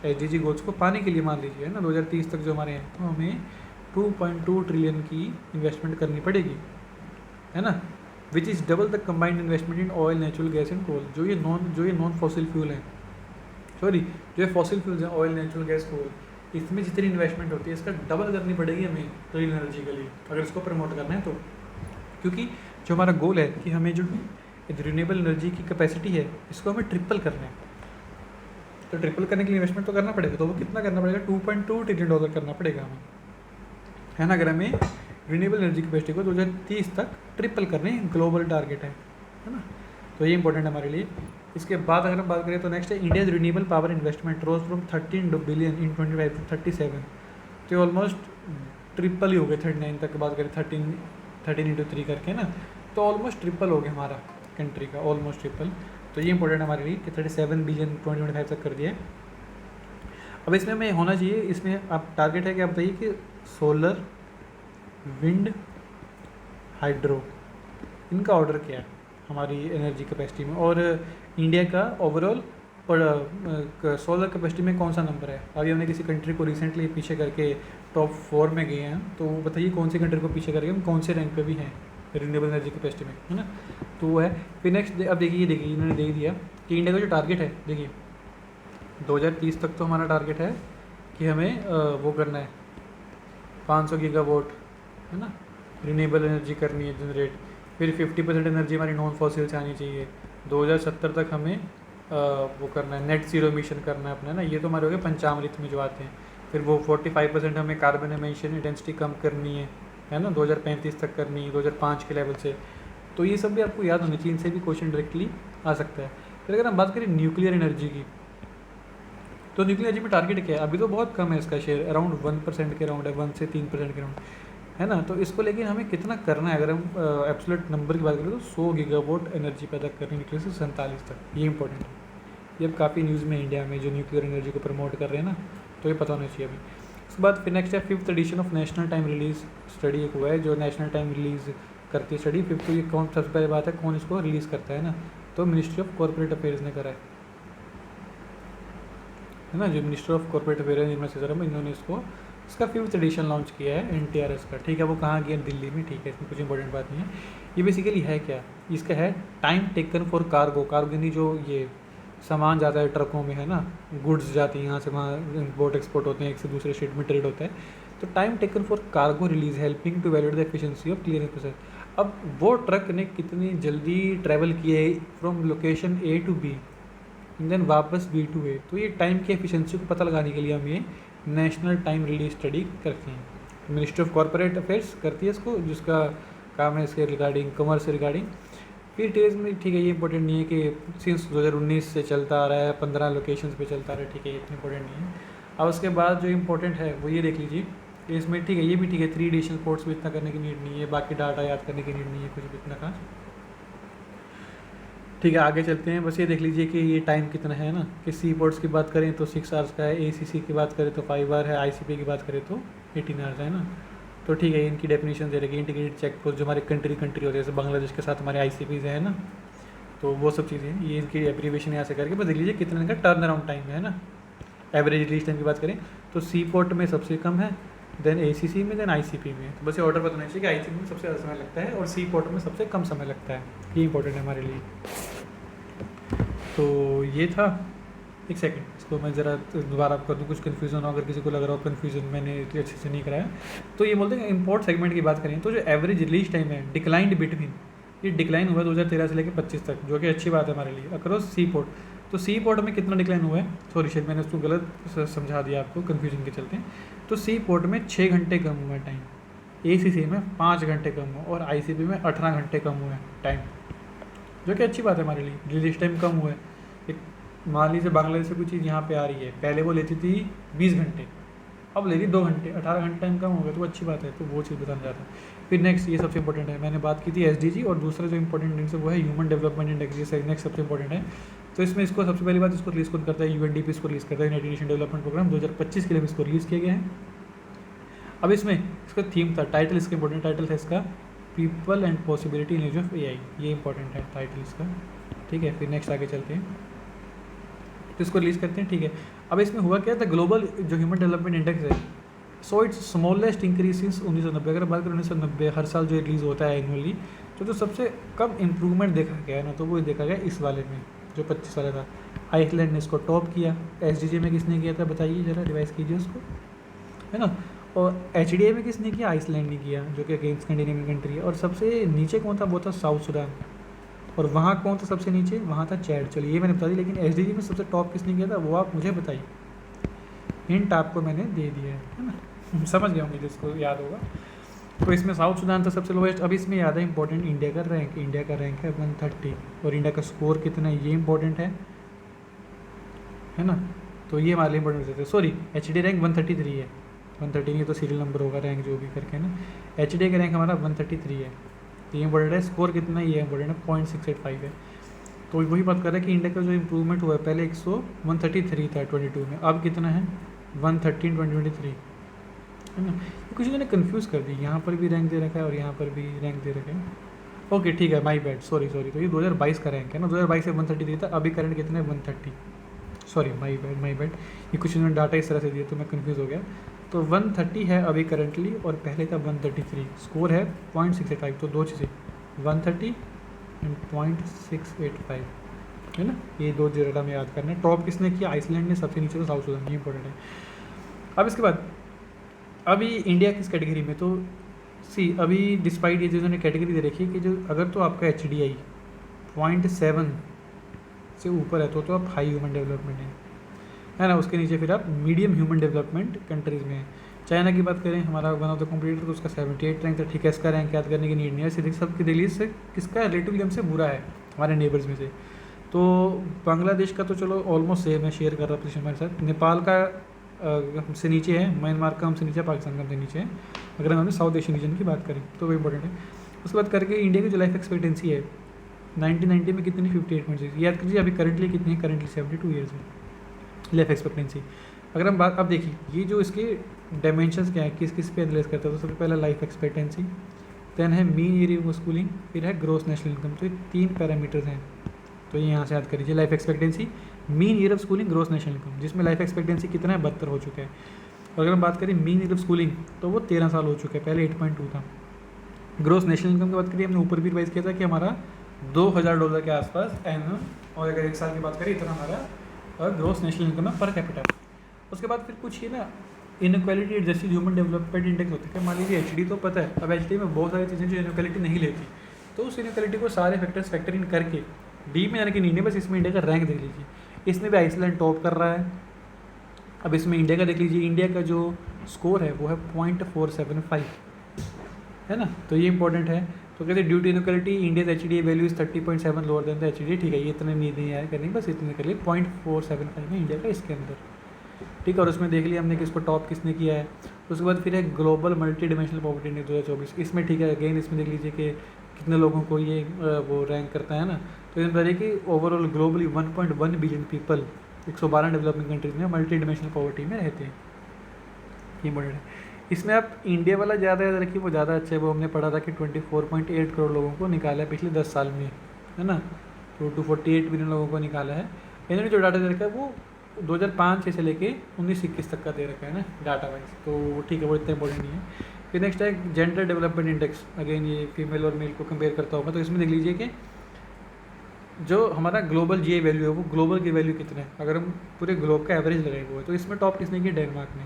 SDG गोल्स को पाने के लिए, मान लीजिए है ना 2030 तक जो हमारे हैं, तो हमें 2.2 ट्रिलियन की इन्वेस्टमेंट करनी पड़ेगी, है ना। Which is double the combined investment in oil, natural gas and coal. जो ये नॉन फॉसिल फ्यूल है, सॉरी जो ये फॉसिल फ्यूल्स हैं, ऑयल, नेचुरल गैस, कोल, इसमें जितनी इन्वेस्टमेंट होती है इसका डबल करनी पड़ेगी हमें क्लीन एनर्जी के लिए, अगर इसको प्रमोट करना है तो। क्योंकि जो हमारा गोल है कि हमें जो रिन्यूएबल एनर्जी की कैपेसिटी है इसको हमें ट्रिपल करना है, तो ट्रिपल करने के लिए इन्वेस्टमेंट तो करना पड़ेगा। तो वो कितना करना पड़ेगा, $2.2 ट्रिलियन करना पड़ेगा हमें, है ना। अगर हमें रिन्यूएबल एनर्जी कैपेसिटी को 2030 तक ट्रिपल करने ग्लोबल टारगेट है ना। तो ये इंपॉर्टेंट है हमारे लिए। इसके बाद अगर हम बात करें तो नेक्स्ट है India renewable power investment rose from 13 billion in 25 to 37। तो ऑलमोस्ट ट्रिपल ही हो गए 39 तक बात करें, 13 into 3 करके ना, तो ऑलमोस्ट ट्रिपल हो गया हमारा कंट्री का, ऑलमोस्ट ट्रिपल। तो ये इंपॉर्टेंट है हमारे लिए कि 37 बिलियन 2025 तक कर दिया है। अब इसमें हमें होना चाहिए, इसमें आप टारगेट है कि आप बताइए कि सोलर, विंड, हाइड्रो, इनका ऑर्डर क्या है हमारी एनर्जी कैपेसिटी में, और इंडिया का ओवरऑल सोलर कैपेसिटी में कौन सा नंबर है। अभी हमने किसी कंट्री को रिसेंटली पीछे करके टॉप 4 में गए हैं, तो बताइए कौन सी कंट्री को पीछे करके हम कौन से रैंक पे भी हैं रिन्यूएबल एनर्जी कैपेसिटी में, है ना। तो वो है। फिर नेक्स्ट अब देखिए इन्होंने दे दिया कि इंडिया का जो टारगेट है, देखिए 2030 तक तो हमारा टारगेट है कि हमें वो करना है 500 गीगावाट, है ना, रिन्यूएबल एनर्जी करनी है जनरेट। फिर 50% एनर्जी हमारी नॉन फॉसिल से आनी चाहिए। 2070 तक हमें वो करना है, नेट जीरो एमिशन करना है अपना, ना। ये तो हमारे हो गए पंचामृत में जो आते हैं। फिर वो 45% हमें कार्बन एमिशन इंटेंसिटी कम करनी है ना, 2035 तक करनी है 2005 के लेवल से। तो ये सब भी आपको याद होनी चाहिए, इनसे भी क्वेश्चन डायरेक्टली आ सकता है। फिर अगर हम बात करें न्यूक्लियर एनर्जी की, तो न्यूक्लियर एनर्जी में टारगेट क्या है, अभी तो बहुत कम है इसका शेयर, अराउंड 1% के अराउंड है, 1 से 3% के अराउंड, है ना। तो इसको लेकिन हमें कितना करना है, अगर हम एब्सोल्यूट नंबर की बात करें तो 100 गीगावाट एनर्जी पैदा करनी न्यूक्लियर से 47 तक। ये इंपॉर्टेंट है, ये अब काफ़ी न्यूज़ में इंडिया में जो न्यूक्लियर एनर्जी को प्रमोट कर रहे हैं ना, तो ये पता होना चाहिए अभी। उसके बाद फिर नेक्स्ट है 5th edition of national time release study एक हुआ है, जो नेशनल टाइम रिलीज़ करती है स्टडी। 5th, ये कौन, सबसे पहले बात है कौन इसको रिलीज़ करता है ना, तो मिनिस्ट्री ऑफ कॉर्पोरेट अफेयर्स ने करा है ना। जो मिनिस्टर ऑफ कॉर्पोरेट अफेयर है निर्मला सीतारमण, इन्होंने इसका 5th एडिशन लॉन्च किया है NTRS का, ठीक है। वो कहाँ गया, दिल्ली में, ठीक है, इसमें कुछ इंपॉर्टेंट बात नहीं है। ये बेसिकली है क्या, इसका है time taken for cargo. Cargo यानी जो ये सामान जाता है ट्रकों में, है ना, गुड्स जाती हैं यहाँ से वहाँ, इम्पोर्ट एक्सपोर्ट होते हैं, एक से दूसरे स्टेट में ट्रेड होता है। तो time taken for cargo release helping to valuate the efficiency of clearing process. अब वो ट्रक ने कितनी जल्दी ट्रैवल किया है from location A to B, then वापस B to A, तो ये टाइम की एफिशिएंसी को पता लगाने के लिए हम ये नेशनल टाइम रिलीज स्टडी करते हैं। मिनिस्ट्री ऑफ कॉर्पोरेट अफेयर्स करती है इसको, जिसका काम है इसके रिगार्डिंग कॉमर्स से रिगार्डिंग। फिर डिटेल्स में, ठीक है, ये इंपॉर्टेंट नहीं है कि सिंस 2019 से चलता आ रहा है, 15 लोकेशंस पे चलता आ रहा है, ठीक है, ये इतना इंपॉर्टेंट नहीं है। अब उसके बाद जो इंपॉर्टेंट है वो ये देख लीजिए, इसमें ठीक है, ये भी ठीक है, 3 एडिशनल पोर्ट्स भी इतना करने की नीड नहीं है, बाकी डाटा याद करने की नीड नहीं है कुछ भी इतना खास, ठीक है। आगे चलते हैं, बस ये देख लीजिए कि ये टाइम कितना है ना, कि सी पोर्ट्स की बात करें तो 6 आवर्स का है, ACC की बात करें तो 5 आवर है, ICP की बात करें तो 18 आवर्स है ना। तो ठीक है, इनकी डेफिनेशन दे रखी है, इंटीग्रेटेड चेक पोस्ट, जो हमारे कंट्री होते हैं, जैसे बांग्लादेश के साथ हमारे ICPs है ना, तो वो सब चीज़ें, ये इनकी एब्रीवेशन यहाँ से करके बस देख लीजिए कितने दिन का टर्न अराउंड टाइम है ना। एवरेज रिलीज टाइम की बात करें तो सी पोर्ट में सबसे कम है, देन ACC में, देन ICP में। तो बस ये ऑर्डर बताना चाहिए कि ICP में सबसे ज़्यादा समय लगता है और सी पोर्ट में सबसे कम समय लगता है, ये इंपॉर्टेंट है हमारे लिए। तो ये था, एक सेकंड, इसको मैं ज़रा दोबारा कर दूँ, कुछ कन्फ्यूज़न हो, अगर किसी को लग रहा हो कन्फ्यूज़न मैंने अच्छे से नहीं कराया, तो ये बोलते हैं इम्पोर्ट सेगमेंट की बात करें तो जो एवरेज रिलीज टाइम है डिक्लाइंड बिटवीन, ये डिक्लाइन हुआ 2013 से लेकर 25 तक, जो कि अच्छी बात है हमारे लिए अक्रॉस सी पोर्ट। तो सी पोर्ट में कितना डिक्लाइन हुआ है, सॉरी शायद मैंने उसको गलत समझा दिया आपको, कन्फ्यूजन के चलते। तो सी पोर्ट में 6 घंटे कम हुआ है टाइम, ACC में 5 घंटे कम हुआ और ICP में 18 घंटे कम हुआ है टाइम, जो कि अच्छी बात है हमारे लिए, रिलीज टाइम कम हुआ है। एक मान लीजिए बांग्लादेश से कोई चीज़ यहाँ पे आ रही है, पहले वो लेती थी 20 घंटे, अब ले रही 2 घंटे, 18 घंटे टाइम कम हो गया, तो अच्छी बात है, तो वो चीज़ बताना चाहता हूँ। फिर नेक्स्ट, ये सबसे इंपॉर्टेंट है, मैंने बात की थी SDG, और दूसरा जो इंपॉर्टेंट इंडेक्स है वो है ह्यूमन डेवलपमेंट इंडेक्स, ये नेक्स्ट सबसे इंपॉर्टेंट है। तो इसमें इसको सबसे पहली बात इसको रिलीज़ कौन करता है, UNDP इसको रिलीज़ करता है, यूनाइटेड नेशन डेवलपमेंट प्रोग्राम, 2025 के लिए इसको रिलीज़ किया गया है। अब इसमें इसका थीम था, टाइटल इसका इंपॉर्टेंट टाइटल है इसका, people and possibility in age of AI, ये इंपॉर्टेंट है टाइटल इसका, ठीक है। फिर नेक्स्ट आगे चलते हैं, तो इसको रिलीज़ करते हैं, ठीक है। अब इसमें हुआ क्या था, ग्लोबल जो ह्यूमन डेवलपमेंट इंडेक्स है, so it's smallest increase since 1990। अगर बात करें 1990, हर साल जो रिलीज़ होता है एनुअली, तो जो सबसे कम इम्प्रूवमेंट देखा गया है ना, तो वो देखा गया इस वाले में जो 25 वाला था। आइसलैंड ने इसको टॉप किया। SDG में किसने किया था बताइए ज़रा, रिवाइज कीजिए उसको, है ना। और HDI में किसने किया, आइसलैंड ने किया, जो कि अगेंस्ट स्कैंडिनेवियन कंट्री है। और सबसे नीचे कौन था, वो था साउथ सूडान। और वहाँ कौन था सबसे नीचे, वहाँ था चैड। चलिए ये मैंने बता दी, लेकिन SDG में सबसे टॉप किसने किया था वो आप मुझे बताइए। हिंट आपको मैंने दे दिया है ना समझ गया होंगे जिसको याद होगा। तो इसमें साउथ सूडान था सबसे लोएस्ट। अब इसमें याद है इंपॉर्टेंट, इंडिया का रैंक। इंडिया का रैंक है 130 और इंडिया का स्कोर कितना है ये इंपॉर्टेंट है ना। तो ये हमारे लिए इंपॉर्टेंट होते हैं। सॉरी, HDI रैंक 133 है। 130 नहीं तो सीरियल नंबर होगा रैंक जो भी करके ना। HDI का रैंक हमारा 133 है। तो ये इंपॉर्टेंट है। स्कोर कितना है ये इंपॉर्टेंट है, 0.685 है। तो वही बात कर रहा है कि इंडिया का जो इंप्रूवमेंट हुआ है, पहले 133 था 22 में, अब कितना है 113 2023, है ना। कुछ इन्होंने कन्फ्यूज़ कर दी, यहाँ पर भी रैंक दे रखा है और यहाँ पर भी रैंक दे रखा है। ओके ठीक है, माई बैड, सॉरी। तो ये 2022 का रैंक है ना, 2022 से 133 था, अभी करंट कितना है 130। Sorry, my bad. ये कुछ इन्होंने डाटा इस तरह से दिया तो मैं कन्फ्यूज़ हो गया। तो 130 है अभी करंटली और पहले था 133। स्कोर है 0.685। तो दो चीज़ें 130 एंड 0.685, है ना। ये दो जीरो हमें याद करना है। टॉप किसने किया, आइसलैंड ने। सबसे नीचे तो साउथ सूडान, ये इंपॉर्टेंट है। अब इसके बाद अभी इंडिया किस कैटेगरी में, तो अभी डिस्पाइट ये जो उन्होंने कैटेगरी दे रखी है कि जो अगर तो आपका HDI 0.7 से ऊपर है तो आप हाई ह्यूमन डेवलपमेंट है ना। उसके नीचे फिर आप मीडियम ह्यूमन डेवलपमेंट कंट्रीज़ में है। चाइना की बात करें, हमारा वन ऑफ द कॉम्पिटिटर, तो उसका 78 रैंक था। ठीक है, इसका रैंक याद करने की नीड नहीं है। सीधे सबकी दिल्ली से किसका रिलेटिवली हमसे बुरा है हमारे नेबर्स में से। तो बांग्लादेश का तो चलो ऑलमोस्ट सेम है, शेयर कर रहा पोजिशन हमारे साथ। नेपाल का हमसे नीचे है, म्यांमार का हमसे नीचे है, पाकिस्तान का हमसे नीचे है, अगर हम साउथ एशियन रीजन की बात करें तो वो इंपॉर्टेंट है। उसके बाद करके इंडिया की जो लाइफ एक्सपेक्टेंसी है 1990 में कितनी, 58.6। याद कीजिए अभी करंटली कितनी है, करंटली 72 ईयर्स है लाइफ एक्सपेक्टेंसी। अगर हम बात अब देखिए, ये जो इसके डायमेंशंस क्या है, किस किस पे एनालाइज करते हैं, तो सबसे पहला लाइफ एक्सपेक्टेंसी, देन है मीन एरिया ऑफ स्कूलिंग, फिर है ग्रोस नेशनल इनकम। तो ये 3 पैरामीटर्स हैं, तो ये यहाँ से याद करिए। Life expectancy, mean year of schooling, gross national income, जिसमें लाइफ एक्सपेक्टेंसी कितना है 72 हो चुका है। और अगर हम बात करें मीन ईयर ऑफ स्कूलिंग तो वो 13 साल हो चुके हैं, पहले 8.2 था। ग्रोस नेशनल इनकम की बात करिए, हमने ऊपर भी रिवाइज किया था कि हमारा $2000 के आसपास एनुअल, और अगर 1 साल की बात करें इतना हमारा ग्रोस नेशनल इनकम है पर कैपिटा। उसके बाद फिर कुछ ये ना inequality adjusted human development index होते हैं। मान लीजिए HDI तो पता है, अब HDI में बहुत सारी चीज़ें जो इनक्वालिटी नहीं लेती, तो उस इनक्वालिटी को सारे फैक्टर्स फैक्टर इन करके डी में जाने की नहीं है, बस इसमें इंडिया का रैंक देख लीजिए। इसमें भी आइसलैंड टॉप कर रहा है। अब इसमें इंडिया का देख लीजिए, इंडिया का जो स्कोर है वो है 0.475, है ना। तो ये इंपॉर्टेंट है। तो कहते हैं due to inequality India HDI value is 30.7 lower than the HDI। ठीक है, ये इतने नहीं आया करनी, बस इतने कर लिए। 0.475 है इंडिया का इसके अंदर, ठीक है। और उसमें देख लिया हमने कि इसको टॉप किसने किया है। उसके बाद फिर है global multi dimensional poverty index 2024। इसमें ठीक है, अगेन इसमें देख लीजिए कि कितने लोगों को ये वो रैंक करता है ना। तो इसमें बताइए कि overall globally 1.1 billion people 112 developing countries में मल्टी डिमेंशनल पॉवर्टी में रहते हैं। ये इंपॉर्टेंट है। इसमें आप इंडिया वाला ज़्यादा याद रखिए, वो ज़्यादा अच्छा है। वो हमने पढ़ा था कि 24.8 करोड़ लोगों को निकाला है पिछले 10 साल में, है ना। तो 248 बिलियन लोगों को निकाला है। इन्होंने जो डाटा दे रखा है वो 2005 से लेके 19-21 तक का दे रखा है ना डाटा वाइज, तो ठीक है, वो इतना इंपॉर्टेंट नहीं है। फिर नेक्स्ट है जेंडर डेवलपमेंट इंडेक्स। अगेन ये फीमेल और मेल को कंपेयर करता होगा। तो इसमें देख लीजिए कि जो हमारा ग्लोबल GI वैल्यू है वो ग्लोबल की वैल्यू कितना है, अगर हम पूरे ग्लोब का एवरेज लगाए हुए, तो इसमें टॉप किसने किया, डेनमार्क ने,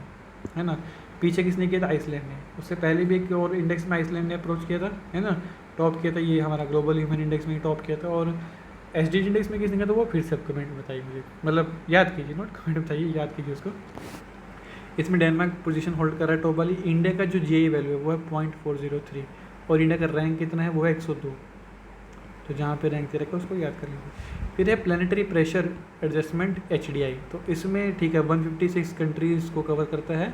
है ना। पीछे किसने किया था, आइसलैंड ने। उससे पहले भी एक और इंडेक्स में आइसलैंड ने अप्रोच किया था, है ना, टॉप किया था। ये हमारा ग्लोबल ह्यूमन इंडेक्स में टॉप किया था। और SDG इंडेक्स में किसने किया था वो फिर से आप कमेंट बताइए मुझे, मतलब याद कीजिए, नोट कमेंट बताइए, याद कीजिए उसको। इसमें डेनमार्क पोजीशन होल्ड कर रहा है टॉप वाली। इंडिया का जो GI वैल्यू है वो है 0.403 और इंडिया का रैंक कितना है वो है 102। तो जहाँ पे रैंक दे रखा है उसको याद कर लीजिए। फिर है प्लानिटरी प्रेशर एडजस्टमेंट HDI। तो इसमें ठीक है 156 कंट्रीज़ को कवर करता है।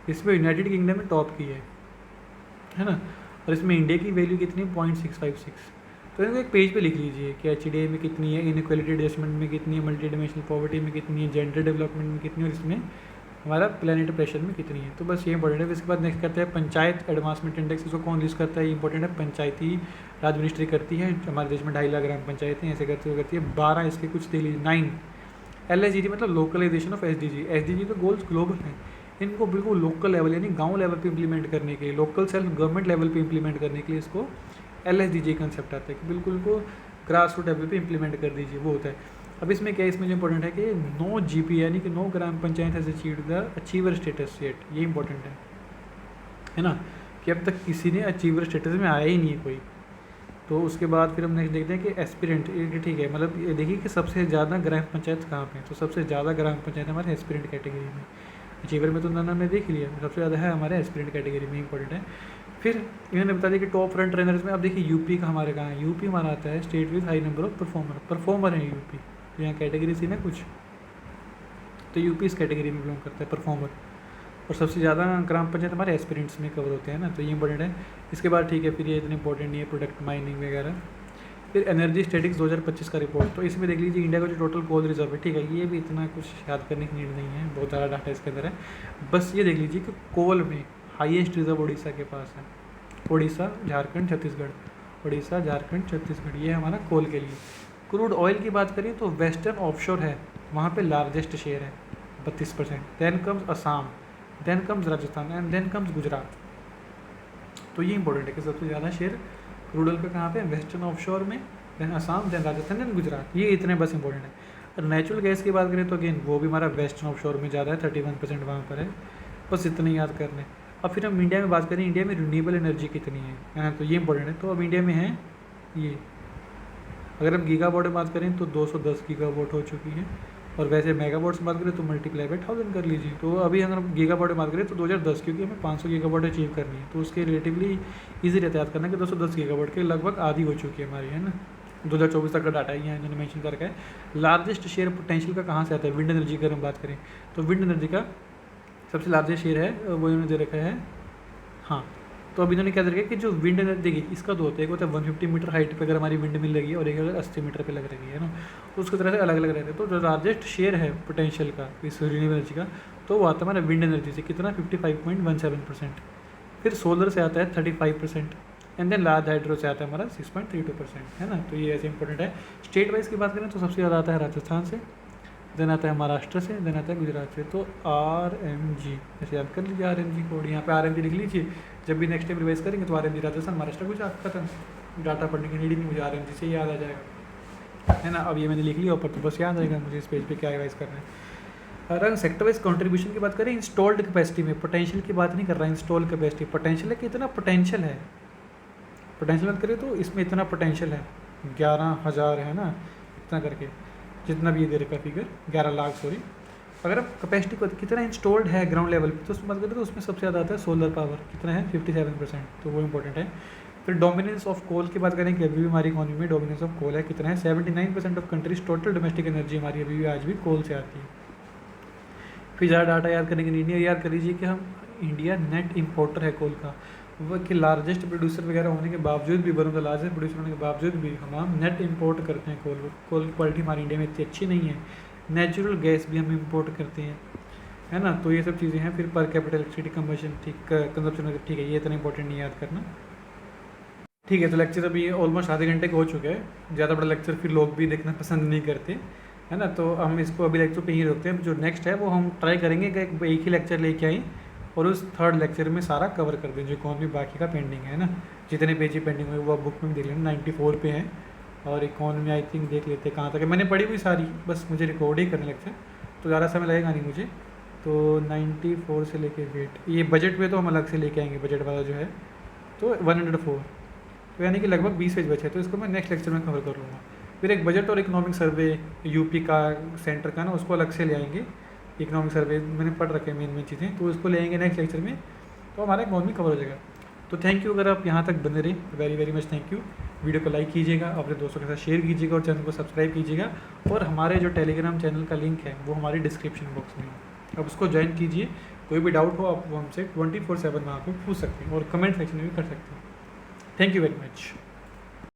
इसमें यूनाइटेड किंगडम में टॉप की है ना। और इसमें इंडिया की वैल्यू कितनी है 0.656। तो इनको एक पेज पे लिख लीजिए कि HDI में कितनी है, इनइक्वालिटी एडजस्टमेंट में कितनी है, मल्टी डिमेंशनल पॉवर्टी में कितनी है, जेंडर डेवलपमेंट में कितनी है, और इसमें हमारा प्लानिटरी प्रेशर में कितनी है। तो बस ये इंपॉर्टेंट है। इसके बाद नेक्स्ट करते हैं पंचायत एडवांसमेंट इंडेक्स। इसको कौन यूज़ करता है, ये इंपॉर्टेंट है। पंचायती राज मिनिस्ट्री करती है। हमारे देश में 2.5 लाख ग्राम पंचायतें ऐसे करती है। 12 इसके कुछ दे लीजिए। 9 LSGD मतलब लोकलाइजेशन ऑफ SDG तो गोल्स ग्लोबल हैं, इनको बिल्कुल लोकल लेवल यानी गांव लेवल पे इंप्लीमेंट करने के लिए, लोकल सेल्फ गवर्नमेंट लेवल पे इंप्लीमेंट करने के लिए इसको LSDJ कंसेप्ट आता है कि बिल्कुल को ग्रास रूट लेवल पे इम्प्लीमेंट कर दीजिए, वो होता है। अब इसमें क्या है, इसमें जो इंपॉर्टेंट है कि नो GP यानी कि no gram panchayat has achieved the achiever status yet, ये इंपॉर्टेंट है ना, कि अब तक किसी ने अचीवर स्टेटस में आया ही नहीं है कोई। तो उसके बाद फिर हम नेक्स्ट देखते हैं कि एस्पिरेंट, ये ठीक है, मतलब ये देखिए कि सबसे ज़्यादा ग्राम पंचायत कहाँ पे है, तो सबसे ज़्यादा ग्राम पंचायत हमारे एस्पिरेंट कैटेगरी में, अचीवर में तो हमने देख लिया, सबसे ज़्यादा है हमारे एस्पिरेंट कैटेगरी में, इंपॉर्टेंट है। फिर इन्होंने बता दिया कि टॉप फ्रंट रनर्स में अब देखिए यूपी का हमारे कहाँ है, यूपी हमारा आता है state with high number of performer है यूपी, तो यहाँ कैटेगरी थी ना कुछ, तो यूपी इस कैटेगरी में बिलोंग करता है परफॉर्मर, और सबसे ज़्यादा ग्राम पंचायत हमारे एस्पिरेंट्स में कवर होते हैं ना, तो ये इंपॉर्टेंट है। इसके बाद ठीक है, फिर ये इतनी इंपॉर्टेंट नहीं है, प्रोडक्ट माइनिंग वगैरह। फिर एनर्जी स्टैटिक्स 2025 का रिपोर्ट, तो इसमें देख लीजिए इंडिया का जो टोटल कोल रिजर्व है, ठीक है, ये भी इतना कुछ याद करने की नीड नहीं है, बहुत ज़्यादा डाटा इसके अंदर है। बस ये देख लीजिए कि कोल में हाईएस्ट रिजर्व उड़ीसा के पास है, उड़ीसा, झारखंड, छत्तीसगढ़, उड़ीसा, झारखंड, छत्तीसगढ़, ये हमारा कोल के लिए। क्रूड ऑयल की बात करें तो वेस्टर्न ऑफशोर है, वहाँ पे लार्जेस्ट शेयर है 32%, then comes Assam, then comes Rajasthan and then comes Gujarat. तो ये इंपॉर्टेंट है कि सबसे ज़्यादा शेयर क्रूड ऑयल का कहाँ पे, वेस्टर्न ऑफशोर में, then Assam, then Rajasthan, then Gujarat, ये इतने बस इंपॉर्टेंट है। और नेचुरल गैस की बात करें तो अगेन वो भी हमारा वेस्टर्न ऑफशोर में ज़्यादा है, 31% वहाँ पर है, बस इतने याद करने। अब फिर हम इंडिया में बात करें, इंडिया में रिन्यूएबल एनर्जी कितनी है, तो ये इंपॉर्टेंट है। तो अब इंडिया में है ये, अगर हम गीगावाट में बात करें तो 210 गीगावाट हो चुकी है, और वैसे मेगावाट से बात करें तो मल्टीप्लाई बाई 1000 कर लीजिए। तो अभी अगर हम गीगावाट में बात करें तो 2010, क्योंकि हमें 500 गीगावाट अचीव करनी है, तो उसके रिलेटिवली ईजी रहता है याद करना कि 210 गीगावाट के लगभग आधी हो चुकी है हमारी, है ना। 2024 तक का डाटा ही है, इन्होंने मेंशन कर रखा है। लार्जेस्ट शेयर पोटेंशियल का कहाँ से आता है, विंड एनर्जी की अगर हम बात करें तो विंड एनर्जी का सबसे लार्जेस्ट शेयर है, वो इन्होंने दे रखा है। हाँ, तो अभी इन्होंने क्या दे रखा है कि जो विंड एनर्जी देखिए, इसका दो होता है, एक होता है 150 मीटर हाइट पे अगर हमारी विंड मिल लगी है, और एक अगर 80 मीटर पे लग रही है ना, तो उसकी तरह से अलग अलग रहते हैं। तो जो लार्जेस्ट शेयर है पोटेंशियल का इस रिन्यूएबल एनर्जी का, तो वो आता है हमारा विंड एनर्जी से, कितना 55.17%। फिर सोलर से आता है 35%, एंड देन लार्ज हाइड्रो से आता है हमारा 6.32%, है ना। तो ये ऐसे इंपॉर्टेंट है। स्टेट वाइज की बात करें तो सबसे ज़्यादा आता है राजस्थान से, देन आता है महाराष्ट्र से, देन आता है गुजरात से। तो RMG ऐसे याद कर लीजिए, RMG कोड यहाँ पे RMG लिख लीजिए, जब भी नेक्स्ट टाइम रिवाइज करेंगे तो RMG राजस्थान, महाराष्ट्र, गुजरात, खत्म, डाटा पढ़ने की नीड ही नहीं, मुझे RMG से याद आ जाएगा, है ना। अब ये मैंने लिख लिया ऊपर, तो बस याद आएगा मुझे इस पेज पे क्या रिवाइज करना है। अगर सेक्टर वाइज कंट्रीब्यूशन की बात करें, इंस्टॉल्ड कैपेसिटी में, पोटेंशियल की बात नहीं कर रहा, इंस्टॉल कैपेसिटी, पोटेंशियल है कि इतना पोटेंशियल है, पोटेंशियल बात करें तो इसमें इतना पोटेंशियल है 11,000 है ना, इतना करके जितना भी ये दे रखा फिगर 11 लाख सॉरी। अगर आप कैपेसिटी को कितना इंस्टॉल्ड है ग्राउंड लेवल पे, तो उसमें बात करें तो उसमें सबसे ज़्यादा आता है सोलर पावर, कितना है 57%, तो वो इंपॉर्टेंट है। फिर डोमिनेंस ऑफ कोल की बात करें कि अभी भी हमारी इकोनॉमी में डोमिनेंस ऑफ कोल है, कितना है 79% of countries total domestic energy हमारी अभी भी आज भी कोल से आती है। फिर ज़्यादा डाटा याद करने की नहीं, याद कर लीजिए कि हम इंडिया नेट इम्पोर्टर है कोल का, वो कि लार्जेस्ट प्रोड्यूसर वगैरह होने के बावजूद भी, one of the largest producer होने के बावजूद भी हम नेट इंपोर्ट करते हैं कोल की क्वालिटी हमारी इंडिया में इतनी अच्छी नहीं है। नेचुरल गैस भी हम इंपोर्ट करते हैं, है ना। तो ये सब चीज़ें हैं। फिर पर कैपिटल इलेक्ट्रिसिटी कंबशन, ठीक, कंजप्शन, ठीक है, ये इतना इंपॉर्टेंट नहीं याद करना, ठीक है। तो लेक्चर अभी ऑलमोस्ट आधे घंटे का हो चुका है, ज़्यादा बड़ा लेक्चर फिर लोग भी देखना पसंद नहीं करते, है ना। तो हम इसको अभी लेक्चर पे ही रखते हैं। जो नेक्स्ट है वो हम ट्राई करेंगे कि एक ही लेक्चर लेके आएँ और उस थर्ड लेक्चर में सारा कवर कर दें जो इकॉनमी बाकी का पेंडिंग है ना, जितने पेज ही पेंडिंग हुए वो बुक में देख लेना, 94 पे हैं। और इकॉनमी आई थिंक देख लेते कहाँ तक है, मैंने पढ़ी हुई सारी, बस मुझे रिकॉर्ड ही करने लेक्चर, तो ज़्यादा समय लगेगा नहीं मुझे। तो 94 से लेके वेट, ये बजट में तो हम अलग से लेके आएंगे, बजट वाला जो है तो 104, तो यानी कि लगभग 20 पेज बचे, तो इसको मैं नेक्स्ट लेक्चर में कवर कर लूँगा। फिर एक बजट और इकोनॉमिक सर्वे यूपी का सेंटर का ना, उसको अलग से ले आएंगे। इकोनॉमिक सर्वे मैंने पढ़ रखे मेन चीज़ें, तो उसको ले आएंगे नेक्स्ट लेक्चर में, तो हमारा इकोनॉमी कवर हो जाएगा। तो थैंक यू, अगर आप यहाँ तक बने रहे, very very much thank you. Video को लाइक कीजिएगा, अपने दोस्तों के साथ शेयर कीजिएगा और चैनल को सब्सक्राइब कीजिएगा। और हमारे जो टेलीग्राम चैनल का लिंक है वो हमारी डिस्क्रिप्शन बॉक्स में है, आप उसको ज्वाइन कीजिए। कोई भी डाउट हो आप हमसे 24/7 वहाँ पर पूछ सकते हैं और कमेंट सेक्शन में भी कर सकते हैं। Thank you very much.